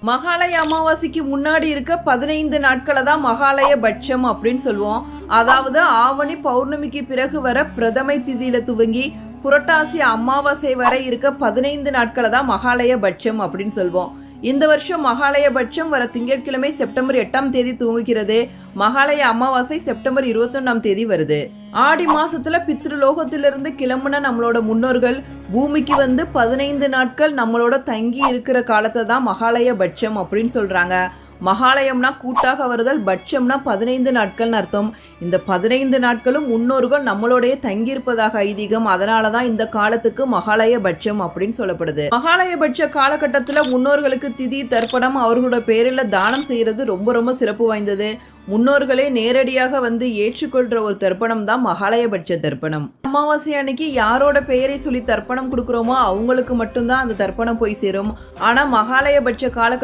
மகாலய அமாவாசைக்கு முன்னாடி இருக்க 15 நாட்களை தான் மகாலய பட்சம் அப்படின்னு சொல்லுவோம். அதாவது ஆவணி பௌர்ணமிக்கு பிறகு வர பிரதமை திதியில துவங்கி புரட்டாசி அமாவாசை வரை இருக்க 15 நாட்களை தான் மகாலய பட்சம் அப்படின்னு சொல்லுவோம். இந்த வருஷம் மகாலய பட்சம் வர திங்கட்கிழமை செப்டம்பர் 8ஆம் தேதி துவங்குகிறது. மகாலய அமாவாசை செப்டம்பர் 21ஆம் தேதி வருது. ஆடி மாசத்துல பித்ருலோகத்திலிருந்து கிளம்புன நம்மளோட முன்னோர்கள் பூமிக்கு வந்து 15 நாட்கள் நம்மளோட தங்கி இருக்கிற காலத்தை தான் மகாலய பட்சம் அப்படின்னு சொல்றாங்க. மகாலயம்னா கூட்டாக வருதல், பட்சம்னா 15 நாட்கள்னு அர்த்தம். இந்த 15 நாட்களும் முன்னோர்கள் நம்மளோடைய தங்கியிருப்பதாக ஐதீகம். அதனாலதான் இந்த காலத்துக்கு மகாலய பட்சம் அப்படின்னு சொல்லப்படுது. மகாலய பட்ச காலகட்டத்துல முன்னோர்களுக்கு திதி தர்ப்பணம் அவர்களோட பேரில் தானம் செய்யறது ரொம்ப ரொம்ப சிறப்பு வாய்ந்தது. முன்னோர்களே நேரடியாக வந்து ஏற்றுக்கொள்ற ஒரு தர்ப்பணம் தான் மகாலயபட்ச தர்ப்பணம். அமாவாசை அன்னைக்கு யாரோட பெயரை சொல்லி தர்ப்பணம் கொடுக்குறோமோ அவங்களுக்கு மட்டும்தான் அந்த தர்ப்பணம் போய் சேரும். ஆனா மகாலயபட்ச காலகட்டம்